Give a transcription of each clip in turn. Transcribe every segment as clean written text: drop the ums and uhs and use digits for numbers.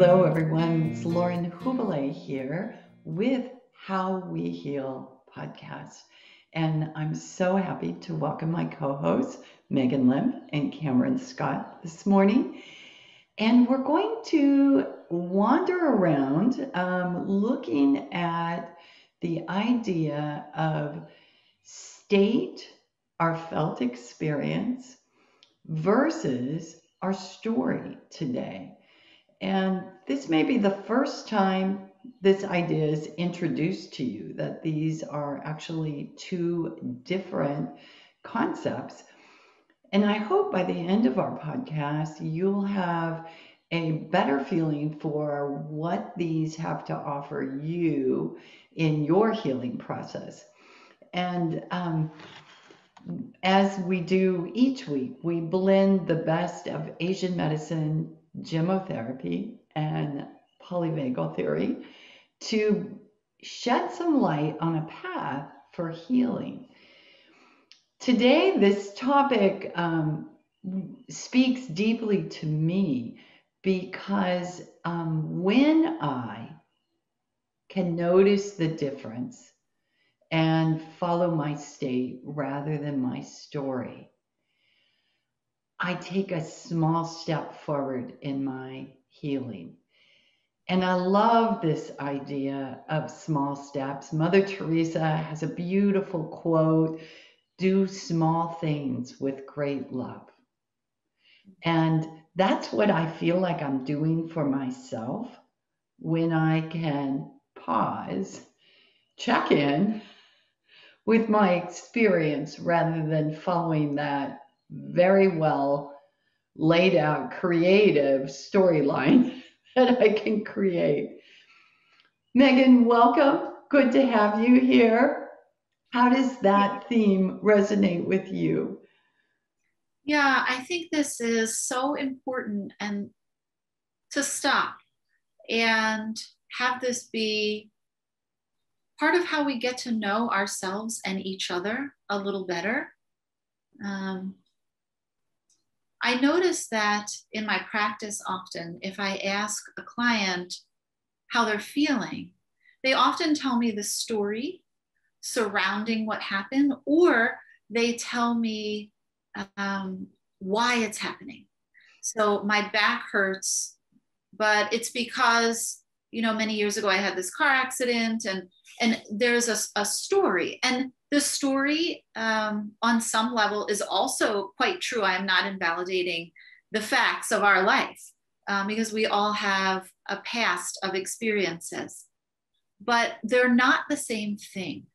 Hello, everyone. It's Lauren Hubele here with How We Heal podcast. And I'm so happy to welcome my co-hosts, Megan Lim and Cameron Scott, this morning. And we're going to wander around looking at the idea of state, our felt experience, versus our story today. And this may be the first time this idea is introduced to you, that these are actually two different concepts. And I hope by the end of our podcast, you'll have a better feeling for what these have to offer you in your healing process. And as we do each week, we blend the best of Asian medicine, gemotherapy, and polyvagal theory to shed some light on a path for healing. Today, this topic speaks deeply to me because when I can notice the difference and follow my state rather than my story, I take a small step forward in my healing. And I love this idea of small steps. Mother Teresa has a beautiful quote, do small things with great love. And that's what I feel like I'm doing for myself when I can pause, check in with my experience rather than following that very well laid out creative storyline that I can create. Megan, welcome. Good to have you here. How does that theme resonate with you? Yeah, I think this is so important and to stop and have this be part of how we get to know ourselves and each other a little better. I notice that in my practice often, if I ask a client how they're feeling, they often tell me the story surrounding what happened, or they tell me why it's happening. So my back hurts, but it's because, many years ago I had this car accident, and there's a story. And the story on some level is also quite true. I am not invalidating the facts of our life because we all have a past of experiences, but they're not the same thing.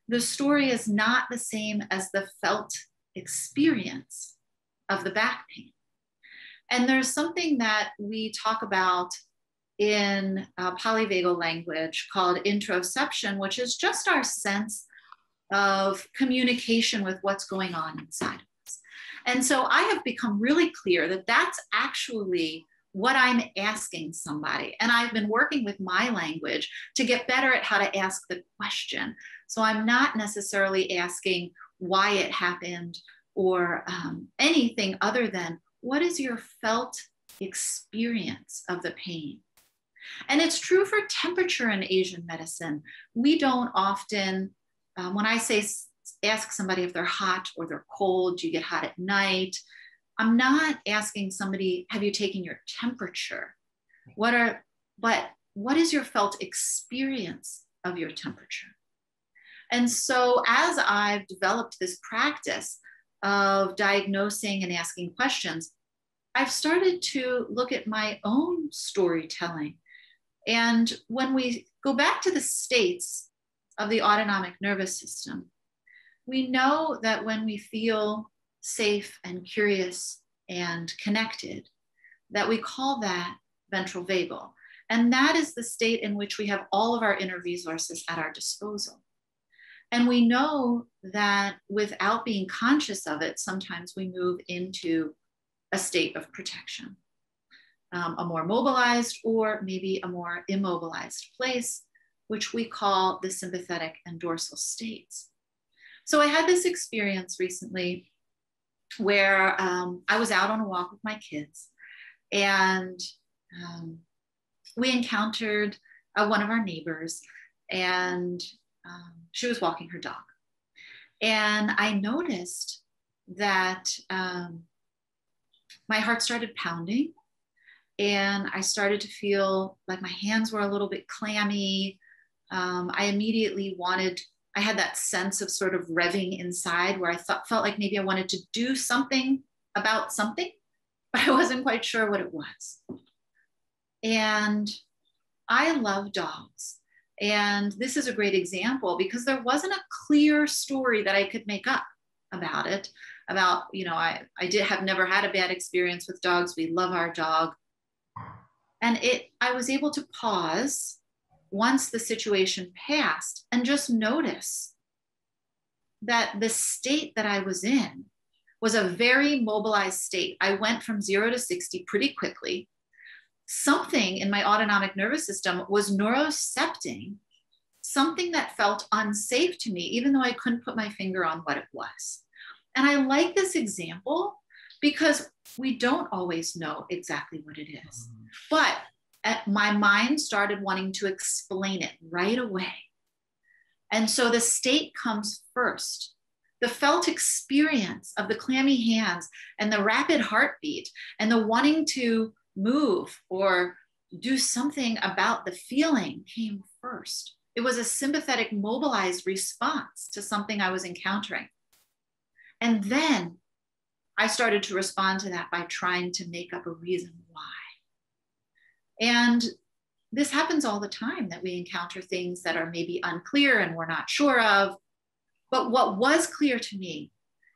The story is not the same as the felt experience of the back pain. And there's something that we talk about in polyvagal language called interoception, which is just our sense of communication with what's going on inside of us. And so I have become really clear that that's actually what I'm asking somebody. And I've been working with my language to get better at how to ask the question. So I'm not necessarily asking why it happened or anything other than what is your felt experience of the pain? And it's true for temperature in Asian medicine. We don't often, when I say ask somebody if they're hot or they're cold, do you get hot at night? I'm not asking somebody, have you taken your temperature? But what is your felt experience of your temperature? And so as I've developed this practice of diagnosing and asking questions, I've started to look at my own storytelling. And when we go back to the states of the autonomic nervous system, we know that when we feel safe and curious and connected, that we call that ventral vagal. And that is the state in which we have all of our inner resources at our disposal. And we know that without being conscious of it, sometimes we move into a state of protection, a more mobilized or maybe a more immobilized place, which we call the sympathetic and dorsal states. So I had this experience recently where I was out on a walk with my kids, and we encountered one of our neighbors, and she was walking her dog. And I noticed that my heart started pounding, and I started to feel like my hands were a little bit clammy. I immediately I had that sense of sort of revving inside where I felt like maybe I wanted to do something about something, but I wasn't quite sure what it was. And I love dogs. And this is a great example because there wasn't a clear story that I could make up about it. I have never had a bad experience with dogs. We love our dog. And I was able to pause once the situation passed and just notice that the state that I was in was a very mobilized state. I went from 0 to 60 pretty quickly. Something in my autonomic nervous system was neurocepting something that felt unsafe to me, even though I couldn't put my finger on what it was. And I like this example because we don't always know exactly what it is. But my mind started wanting to explain it right away. And so the state comes first. The felt experience of the clammy hands and the rapid heartbeat and the wanting to move or do something about the feeling came first. It was a sympathetic, mobilized response to something I was encountering. And then I started to respond to that by trying to make up a reason why. And this happens all the time, that we encounter things that are maybe unclear and we're not sure of. But what was clear to me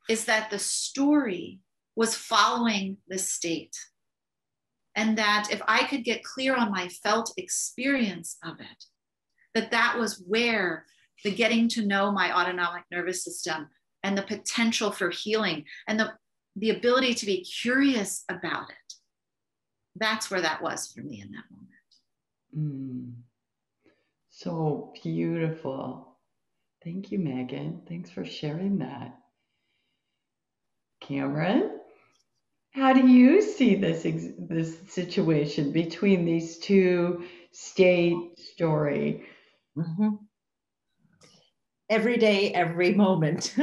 is that the story was following the state. And that if I could get clear on my felt experience of it, that was where the getting to know my autonomic nervous system and the potential for healing and the ability to be curious about it, that's where that was for me in that moment. So beautiful. Thank you, Megan. Thanks for sharing that. Cameron, how do you see this situation between these two state story? Mm-hmm. Every day, every moment.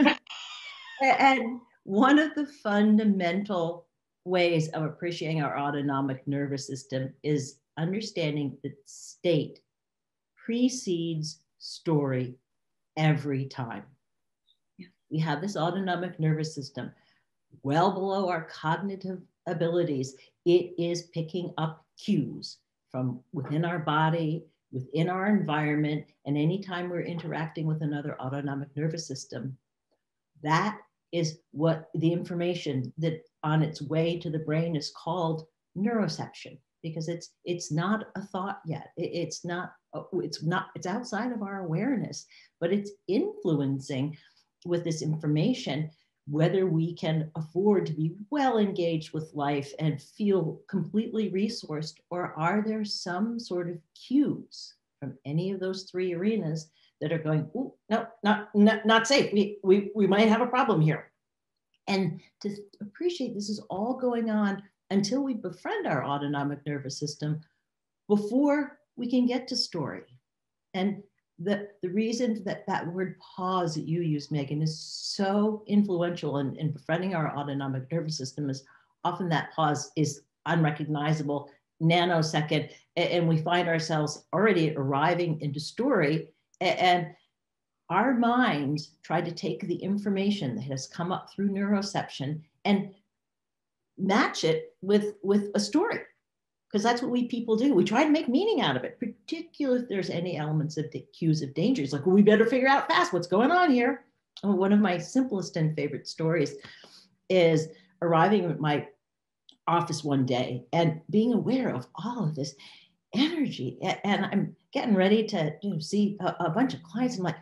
And one of the fundamental ways of appreciating our autonomic nervous system is understanding that state precedes story every time. Yeah. We have this autonomic nervous system well below our cognitive abilities. It is picking up cues from within our body, within our environment, and anytime we're interacting with another autonomic nervous system, that is what the information that on its way to the brain is called neuroception, because it's not a thought yet. It's outside of our awareness, but it's influencing with this information whether we can afford to be well engaged with life and feel completely resourced, or are there some sort of cues from any of those three arenas that are going, oh, no, not safe. We might have a problem here. And to appreciate this is all going on until we befriend our autonomic nervous system before we can get to story. And the reason that word pause that you use, Megan, is so influential in befriending our autonomic nervous system is often that pause is unrecognizable, nanosecond, and we find ourselves already arriving into story, and our minds try to take the information that has come up through neuroception and match it with a story, because that's what we people do. We try to make meaning out of it, particularly if there's any elements of the cues of danger. It's like, well, we better figure out fast what's going on here. And one of my simplest and favorite stories is arriving at my office one day and being aware of all of this energy. And I'm getting ready to see a bunch of clients. I'm like,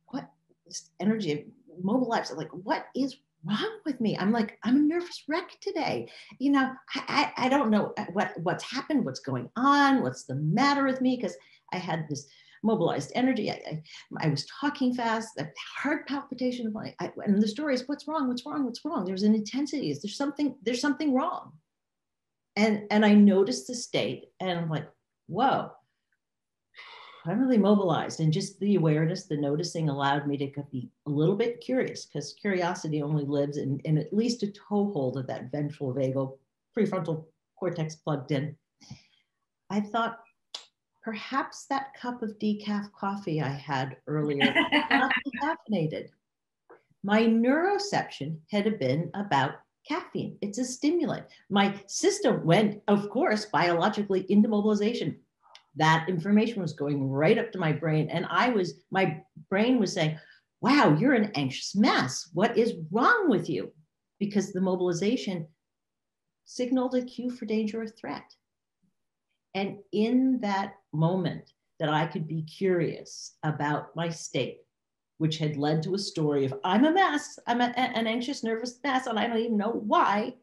what this energy mobilized? I'm like, what is wrong with me? I'm like, I'm a nervous wreck today. I don't know what's happened, what's going on, what's the matter with me, because I had this mobilized energy. I was talking fast, the heart palpitation. And the story is, what's wrong? What's wrong? What's wrong? There's an intensity. There's something wrong. And I noticed the state, and I'm like, whoa, I'm really mobilized. And just the awareness, the noticing allowed me to be a little bit curious, because curiosity only lives in at least a toehold of that ventral vagal prefrontal cortex plugged in. I thought perhaps that cup of decaf coffee I had earlier not caffeinated. My neuroception had been about caffeine. It's a stimulant. My system went, of course, biologically into mobilization. That information was going right up to my brain. And my brain was saying, wow, you're an anxious mess. What is wrong with you? Because the mobilization signaled a cue for danger or threat. And in that moment that I could be curious about my state, which had led to a story of I'm a mess, an anxious, nervous mess, and I don't even know why,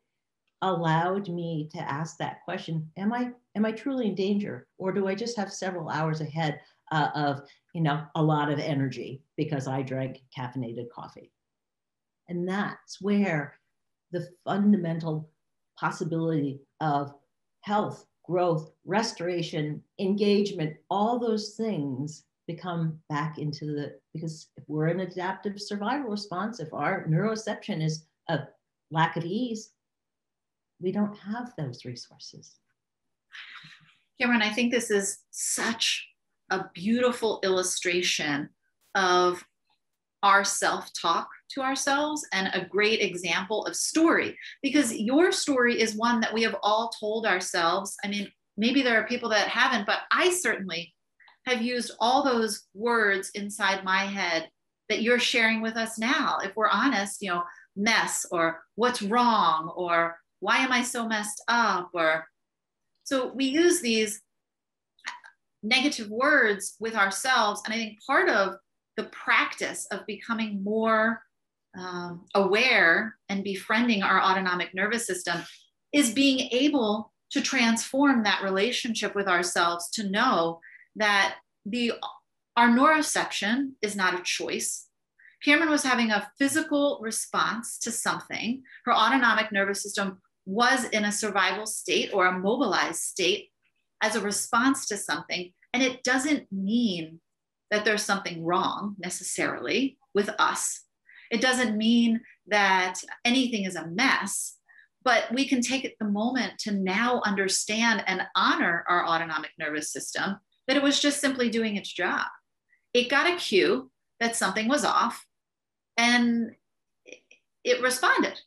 allowed me to ask that question: Am I truly in danger, or do I just have several hours ahead of a lot of energy because I drank caffeinated coffee? And that's where the fundamental possibility of health, growth, restoration, engagement, all those things become back into because if we're an adaptive survival response, if our neuroception is a lack of ease, we don't have those resources. Cameron, I think this is such a beautiful illustration of our self-talk to ourselves, and a great example of story, because your story is one that we have all told ourselves. I mean, maybe there are people that haven't, but I certainly have used all those words inside my head that you're sharing with us now. If we're honest, mess, or what's wrong, or why am I so messed up? Or so we use these negative words with ourselves. And I think part of the practice of becoming more aware and befriending our autonomic nervous system is being able to transform that relationship with ourselves, to know that our neuroception is not a choice. Cameron was having a physical response to something. Her autonomic nervous system was in a survival state or a mobilized state as a response to something. And it doesn't mean that there's something wrong necessarily with us. It doesn't mean that anything is a mess, but we can take the moment to now understand and honor our autonomic nervous system, that it was just simply doing its job. It got a cue that something was off, and it responded.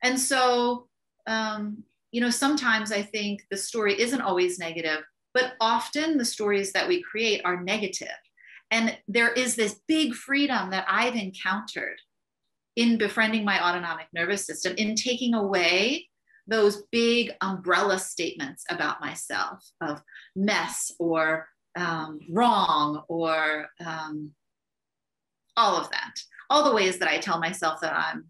And so, sometimes I think the story isn't always negative, but often the stories that we create are negative. And there is this big freedom that I've encountered in befriending my autonomic nervous system, in taking away those big umbrella statements about myself of mess or wrong, or all of that, all the ways that I tell myself that I'm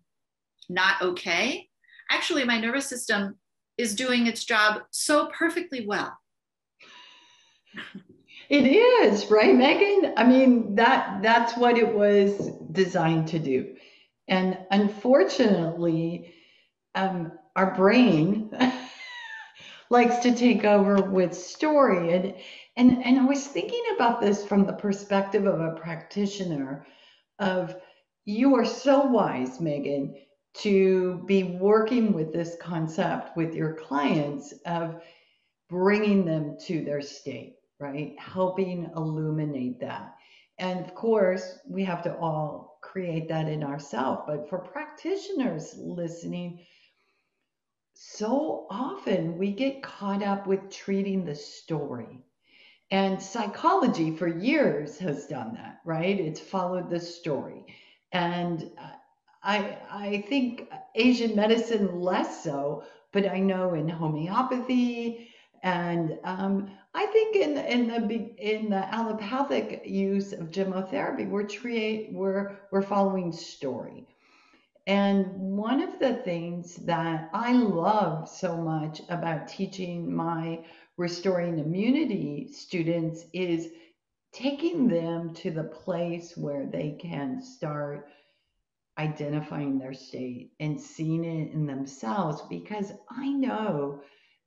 not okay. Actually, my nervous system is doing its job so perfectly well. It is, right, Megan? I mean, that's what it was designed to do. And unfortunately, our brain likes to take over with story. And I was thinking about this from the perspective of a practitioner of, you are so wise, Megan, to be working with this concept with your clients of bringing them to their state, right? Helping illuminate that. And of course, we have to all create that in ourselves. But for practitioners listening, so often we get caught up with treating the story. And psychology for years has done that, right? It's followed the story. And I think Asian medicine less so, but I know in homeopathy, and I think in the allopathic use of gemotherapy, we're following story. And one of the things that I love so much about teaching my restoring immunity students is taking them to the place where they can start identifying their state and seeing it in themselves, because I know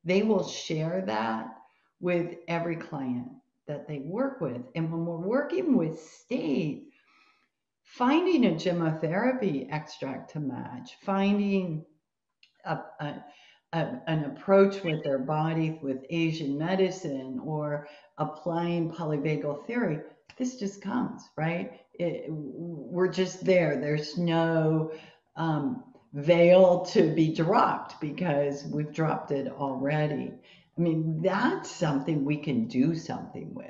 they will share that with every client that they work with. And when we're working with state, finding a gemotherapy extract to match, finding a, a, an approach with their body with Asian medicine or applying polyvagal theory, this just comes, right? We're just there. There's no veil to be dropped because we've dropped it already. I mean, that's something we can do something with.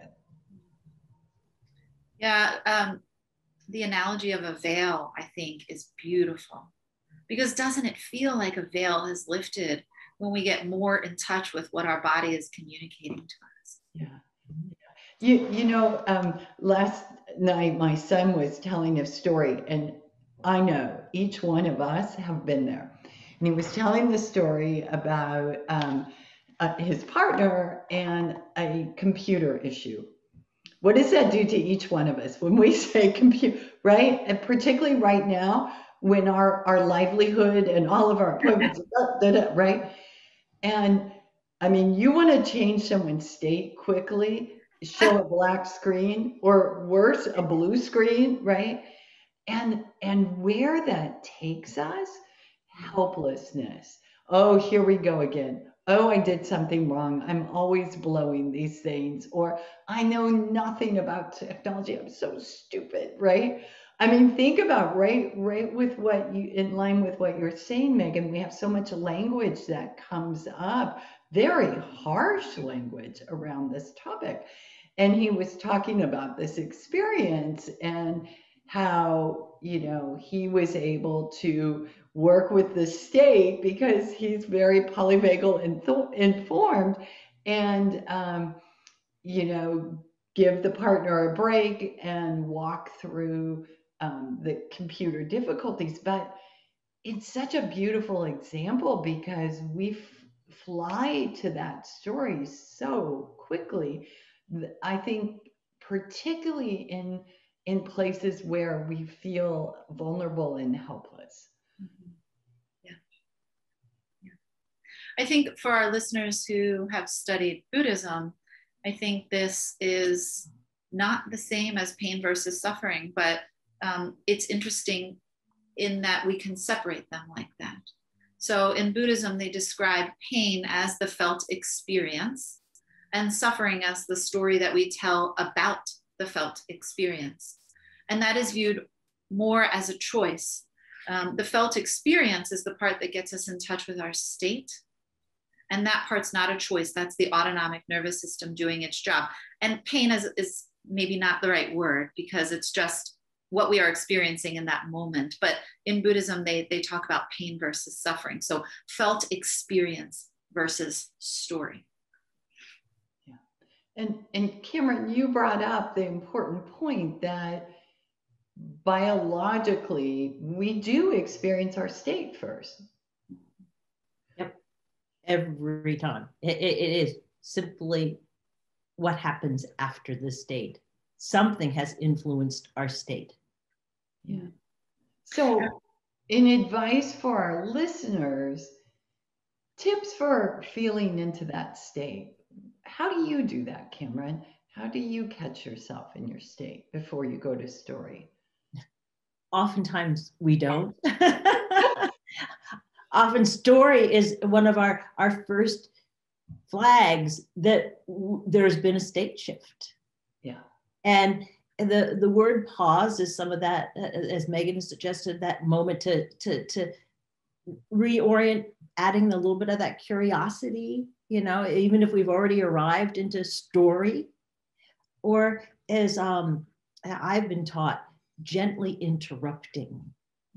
Yeah, the analogy of a veil, I think, is beautiful because doesn't it feel like a veil has lifted when we get more in touch with what our body is communicating to us? Yeah. Last night my son was telling a story, and I know each one of us have been there. And he was telling the story about his partner and a computer issue. What does that do to each one of us when we say compute, right? And particularly right now, when our livelihood and all of our appointments, right? And I mean, you want to change someone's state quickly, show a black screen or worse, a blue screen, right? And where that takes us, helplessness. Oh, here we go again. Oh, I did something wrong. I'm always blowing these things, or I know nothing about technology. I'm so stupid, right? I mean, think about right with what you in line with what you're saying, Megan. We have so much language that comes up, very harsh language around this topic. And he was talking about this experience and how, he was able to work with the state because he's very polyvagal informed and, you know, give the partner a break and walk through the computer difficulties. But it's such a beautiful example because we fly to that story so quickly. I think particularly in places where we feel vulnerable and helpless. Mhm. Yeah. Yeah. I think for our listeners who have studied Buddhism, I think this is not the same as pain versus suffering, but it's interesting in that we can separate them like that. So in Buddhism, they describe pain as the felt experience and suffering as the story that we tell about the felt experience. And that is viewed more as a choice. The felt experience is the part that gets us in touch with our state. And that part's not a choice. That's the autonomic nervous system doing its job. And pain is maybe not the right word because it's just what we are experiencing in that moment. But in Buddhism, they talk about pain versus suffering. So felt experience versus story. Yeah. And Cameron, you brought up the important point that biologically we do experience our state first. Yep. Every time. It is simply what happens after the state. Something has influenced our state. Yeah. So, in advice for our listeners, tips for feeling into that state. How do you do that, Cameron? How do you catch yourself in your state before you go to story? Oftentimes we don't. Often story is one of our first flags that there's been a state shift. Yeah. And the word pause is some of that, as Megan has suggested, that moment to reorient, adding a little bit of that curiosity, even if we've already arrived into story, or as I've been taught, gently interrupting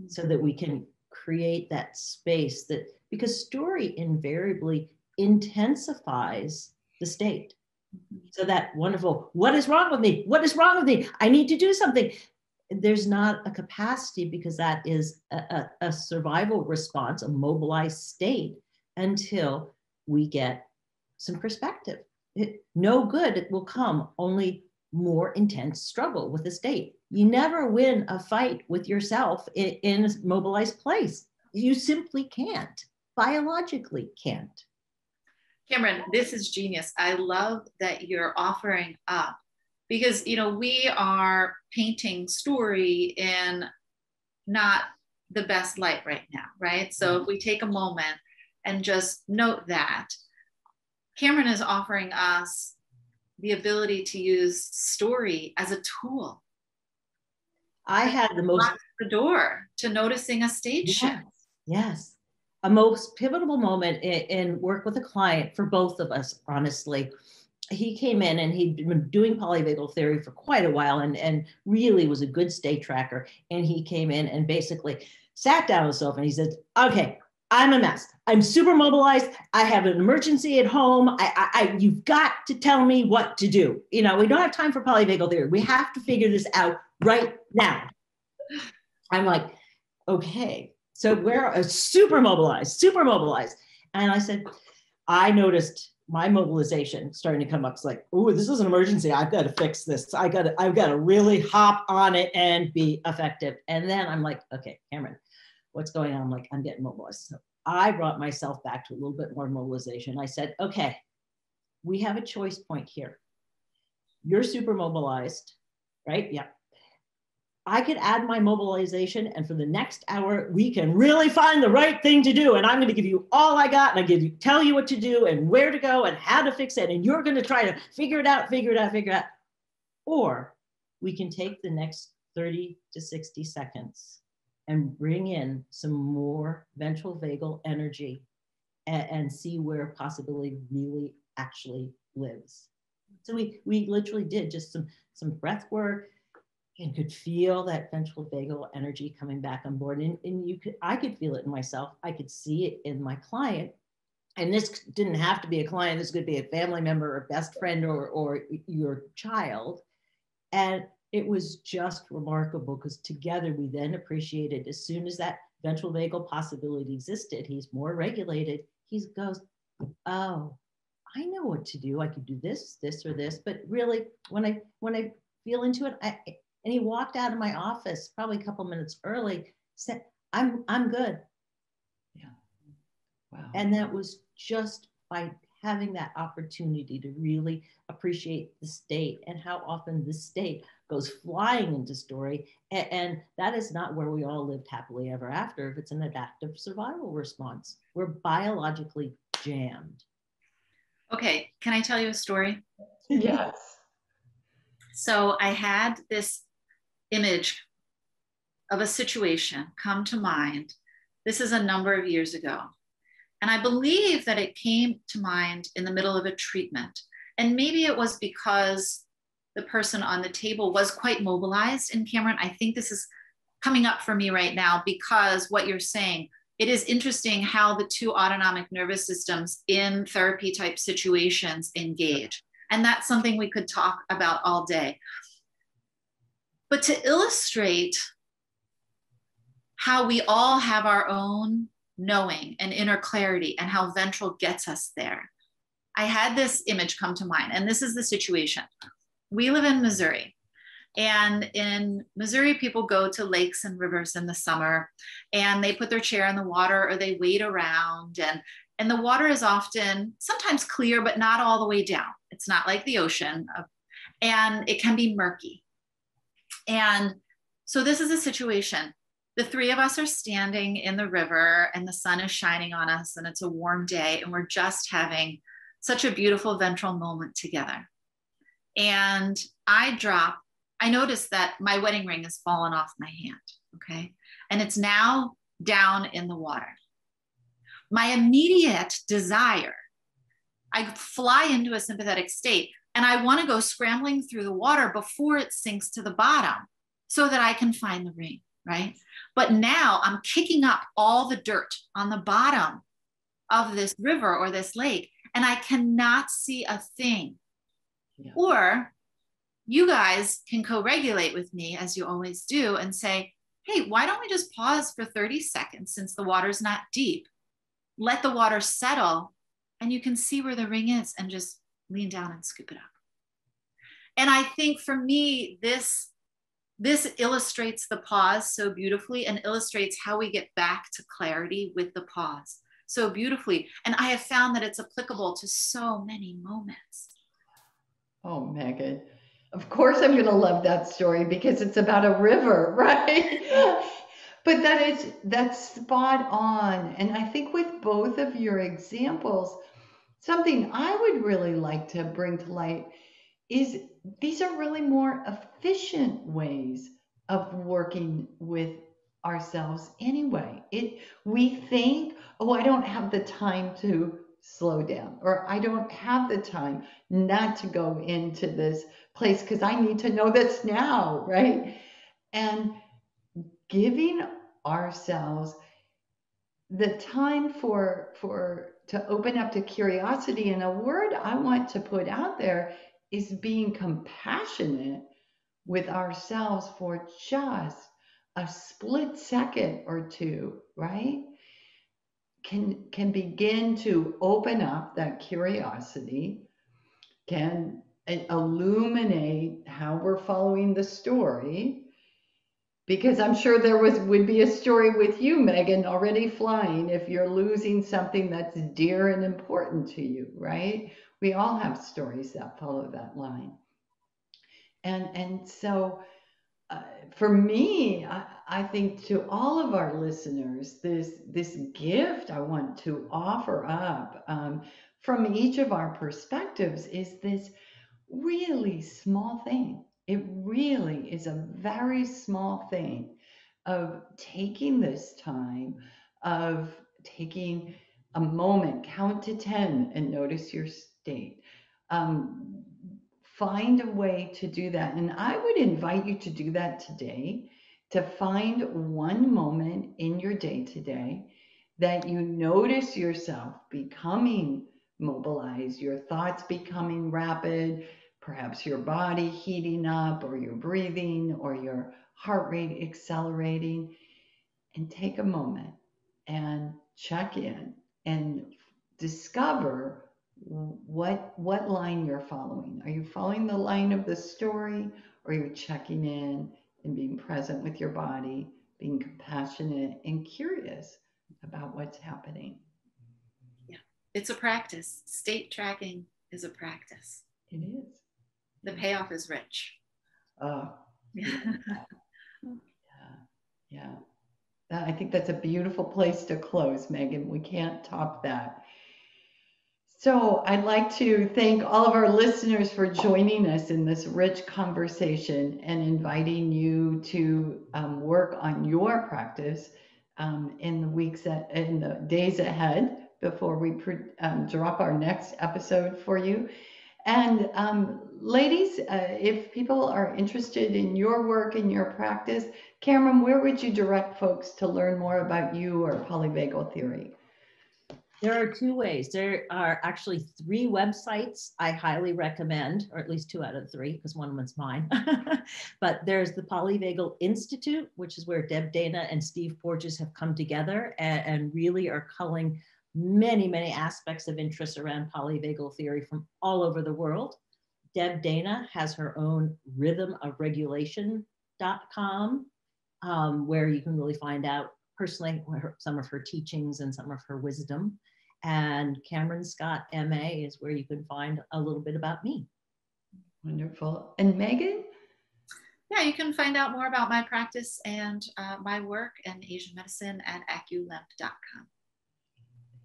so that we can create that space that, because story invariably intensifies the state. So that wonderful, what is wrong with me? What is wrong with me? I need to do something. There's not a capacity because that is a survival response, a mobilized state until we get some perspective. No good it will come, only more intense struggle with the state. You never win a fight with yourself in a mobilized place. You simply can't, biologically can't. Cameron, this is genius. I love that you're offering up because, we are painting story in not the best light right now, right? So if we take a moment and just note that, Cameron is offering us the ability to use story as a tool. I had the most the door to noticing a stage shift. Yes. A most pivotal moment in work with a client for both of us, honestly. He came in and he'd been doing polyvagal theory for quite a while and really was a good state tracker. And he came in and basically sat down on the sofa and he said, okay, I'm a mess. I'm super mobilized. I have an emergency at home. You've got to tell me what to do. We don't have time for polyvagal theory. We have to figure this out right now. I'm like, okay. So we're super mobilized. And I said, I noticed my mobilization starting to come up. It's like, oh, this is an emergency. I've got to fix this. I've got to really hop on it and be effective. And then I'm like, okay, Cameron, what's going on? I'm like, I'm getting mobilized. So I brought myself back to a little bit more mobilization. I said, okay, we have a choice point here. You're super mobilized, right? Yeah. I could add my mobilization, and for the next hour, we can really find the right thing to do. And I'm going to give you all I got, and tell you what to do and where to go and how to fix it. And you're going to try to figure it out. Or we can take the next 30 to 60 seconds and bring in some more ventral vagal energy and see where possibility really actually lives. So we literally did just some breath work, and could feel that ventral vagal energy coming back on board. And I could feel it in myself. I could see it in my client. And this didn't have to be a client. This could be a family member or best friend or your child. And it was just remarkable because together we then appreciated, as soon as that ventral vagal possibility existed, he's more regulated. He goes, oh, I know what to do. I could do this, or this. But really, when I feel into it, and he walked out of my office probably a couple minutes early, said, I'm good. Yeah. Wow. And that was just by having that opportunity to really appreciate the state and how often the state goes flying into story. And that is not where we all lived happily ever after. If it's an adaptive survival response, we're biologically jammed. Okay. Can I tell you a story? Yes. So I had this image of a situation come to mind. This is a number of years ago. And I believe that it came to mind in the middle of a treatment. And maybe it was because the person on the table was quite mobilized. And Cameron, I think this is coming up for me right now because what you're saying, it is interesting how the two autonomic nervous systems in therapy type situations engage. And that's something we could talk about all day. But to illustrate how we all have our own knowing and inner clarity and how ventral gets us there, I had this image come to mind. And this is the situation. We live in Missouri. And in Missouri, people go to lakes and rivers in the summer and they put their chair in the water or they wade around. And the water is often sometimes clear, but not all the way down. It's not like the ocean. And it can be murky. And so this is a situation. The three of us are standing in the river and the sun is shining on us and it's a warm day and we're just having such a beautiful ventral moment together. And I noticed that my wedding ring has fallen off my hand, okay? And it's now down in the water. My immediate desire, I fly into a sympathetic state and I want to go scrambling through the water before it sinks to the bottom so that I can find the ring, right? But now I'm kicking up all the dirt on the bottom of this river or this lake, and I cannot see a thing. Yeah. Or you guys can co-regulate with me as you always do and say, hey, why don't we just pause for 30 seconds since the water's not deep, let the water settle, and you can see where the ring is and just lean down and scoop it up. And I think for me, this illustrates the pause so beautifully and illustrates how we get back to clarity with the pause. so beautifully. And I have found that it's applicable to so many moments. Oh, Megan. Of course, I'm going to love that story because it's about a river, right? But that's spot on. And I think with both of your examples, something I would really like to bring to light is these are really more efficient ways of working with ourselves anyway. We think, oh, I don't have the time to slow down, or I don't have the time not to go into this place because I need to know this now, right? And giving ourselves the time for to open up to curiosity, and a word I want to put out there is being compassionate with ourselves for just a split second or two, right? Can begin to open up that curiosity, can illuminate how we're following the story, because I'm sure there would be a story with you, Megan, already flying if you're losing something that's dear and important to you, right? We all have stories that follow that line. And so uh, for me, I think to all of our listeners, this gift I want to offer up from each of our perspectives is this really small thing. It really is a very small thing of taking this time, of taking a moment, count to 10 and notice your state. Um, Find a way to do that. And I would invite you to do that today, to find one moment in your day today that you notice yourself becoming mobilized, your thoughts becoming rapid, perhaps your body heating up, or your breathing, or your heart rate accelerating, and take a moment and check in and discover what line you're following. Are you following the line of the story, or are you checking in and being present with your body, being compassionate and curious about what's happening? Yeah, it's a practice. State tracking is a practice. It is. The payoff is rich. Oh, Yeah. yeah. I think that's a beautiful place to close, Megan. We can't top that. So I'd like to thank all of our listeners for joining us in this rich conversation and inviting you to work on your practice in in the days ahead before we drop our next episode for you. And ladies, if people are interested in your work and your practice, Cameron, where would you direct folks to learn more about you or polyvagal theory? There are two ways. There are actually 3 websites I highly recommend, or at least 2 out of 3, because one of them's mine. But there's the Polyvagal Institute, which is where Deb Dana and Steve Porges have come together and really are culling many, many aspects of interest around polyvagal theory from all over the world. Deb Dana has her own rhythmofregulation.com, where you can really find out personally some of her teachings and some of her wisdom. And Cameron Scott MA is where you can find a little bit about me. Wonderful. And Megan? Yeah, you can find out more about my practice and my work in Asian medicine at aculimp.com.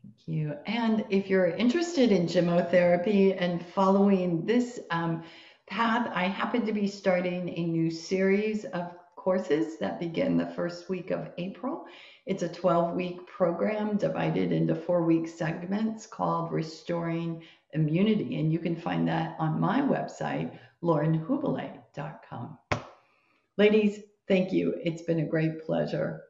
Thank you. And if you're interested in gemmotherapy and following this path, I happen to be starting a new series of courses that begin the first week of April. It's a 12-week program divided into 4-week segments called Restoring Immunity. And you can find that on my website, laurenhubile.com. Ladies, thank you. It's been a great pleasure.